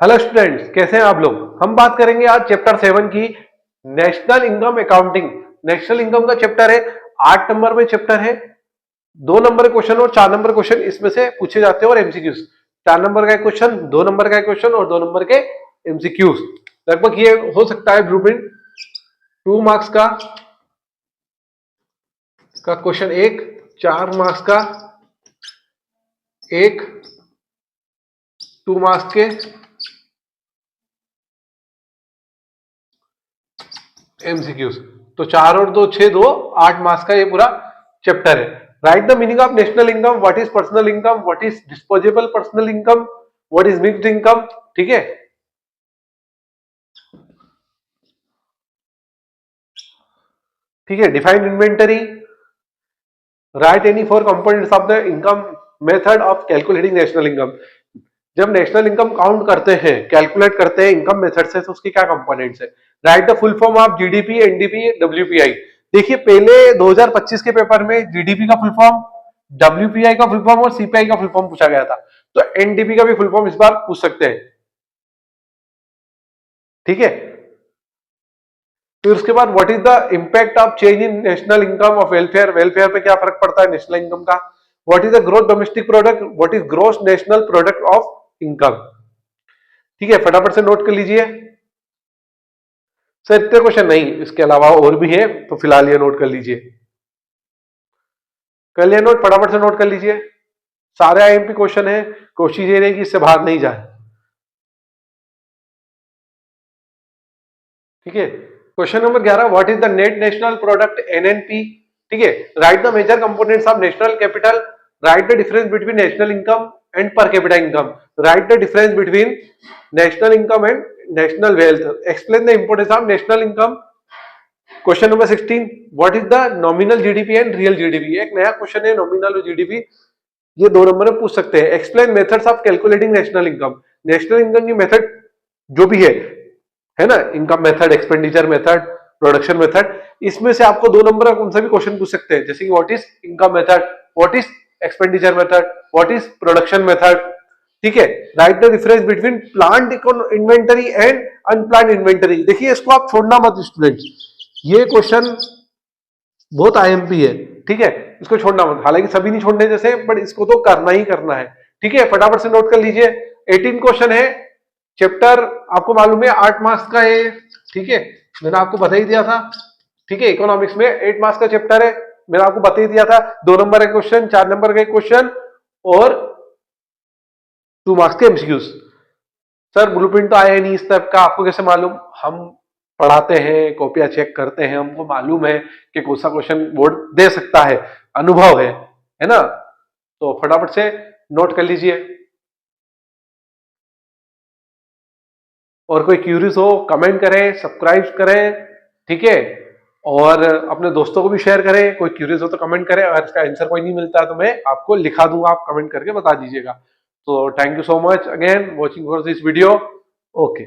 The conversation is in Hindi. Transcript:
हेलो स्टूडेंट्स, कैसे हैं आप लोग। हम बात करेंगे आज चैप्टर 7 की national income accounting. National income का चैप्टर है, 8 नंबर में चैप्टर है। 2 नंबर क्वेश्चन और 4 नंबर क्वेश्चन इसमें से पूछे जाते हैं और एमसीक्यूज। 4 नंबर का क्वेश्चन, 2 नंबर का क्वेश्चन और 2 नंबर के एमसीक्यूज। लगभग ये हो सकता है ब्लूप्रिंट 2 मार्क्स का क्वेश्चन, एक 4 मार्क्स का, एक 2 मार्क्स के एमसीक्यूज। तो 4 और 2 6, 2 8 मार्क्स का ये पूरा चैप्टर है। Right the meaning of national income, what is personal income, what is disposable personal income, what is mixed income. ठीक है, ठीक है। Defined inventory, right any 4 components of the income method of calculating national income. जब नेशनल इनकम काउंट करते हैं, कैलकुलेट करते हैं इनकम मेथड से, तो उसकी क्या कंपोनेंट्स है। Right the full form of GDP, NDP, WPI. देखिए पहले 2025 के पेपर में जीडीपी का फुल फॉर्म, डब्ल्यूपीआई का फुल फॉर्म और सीपीआई का फुल फॉर्म पूछा गया था। तो एनडीपी का भी फुल फॉर्म इस बार पूछ सकते हैं। ठीक है, फिर उसके बाद what is the impact of change in national income of welfare. Welfare पे क्या फर्क पड़ता है नेशनल इनकम का। What is the growth domestic product, what is gross national product of income. ठीक है, फटाफट से नोट कर लीजिए। सर इतने क्वेश्चन नहीं, इसके अलावा और भी है, तो फिलहाल ये नोट कर लीजिए। कर लिया नोट, फटाफट से नोट कर लीजिए। सारे आईएमपी क्वेश्चन है, कोशिश ये नहीं कि इससे बाहर नहीं जाए। ठीक है, question number 11, what is the net national product NNP. ठीक है, right the major components of national capital, right the difference between national income and per capita income, right the difference between national income and national wealth, explain the importance of national income. Question number 16, what is the nominal GDP and real GDP. एक नया क्वेश्चन है, नॉमिनल और जीडीपी, ये 2 नंबर में पूछ सकते हैं। Explain methods of calculating national income. National income की मेथड जो भी है ना, income method, expenditure method, production method, इसमें से आपको 2 नंबर का कौन सा भी क्वेश्चन पूछ सकते हैं, जैसे कि what is income method, what is expenditure method, what is production method. ठीक है, right the difference between plant inventory and unplanned inventory. देखिए इसको आप छोड़ना मत स्टूडेंट्स, ये क्वेश्चन बहुत आईएमपी है। ठीक है, इसको छोड़ना मत, हालांकि सभी नहीं छोड़ने जैसे, बट इसको तो करना ही करना है। ठीक है, फटाफट से नोट कर लीजिए। 18 क्वेश्चन है, चैप्टर आपको मालूम है 8 मार्क्स का है। ठीक है, मैंने आपको बता ही दिया था। ठीक है, इकोनॉमिक्स में 8 मार्क्स का चैप्टर है, मैंने आपको बता ही दिया था। 2 नंबर का क्वेश्चन, 4 नंबर का क्वेश्चन और 2 मार्क्स के एमसीक्यूज। सर ब्लूप्रिंट तो आया नहीं इस टाइप का, आपको कैसे मालूम। हम पढ़ाते हैं, कॉपियां चेक करते हैं, हमको मालूम है कि कौन सा क्वेश्चन बोर्ड दे सकता है, अनुभव है ना। तो फटाफट से नोट कर लीजिए। और कोई क्यूरीज हो कमेंट करें, सब्सक्राइब करें। ठीक है, और अपने दोस्तों को भी शेयर करें। कोई क्यूरीज हो तो कमेंट करें, अगर इसका आंसर कोई नहीं मिलता है तो मैं आपको लिखा दूंगा, आप कमेंट करके बता दीजिएगा। तो thank you so much again watching for this video. Okay.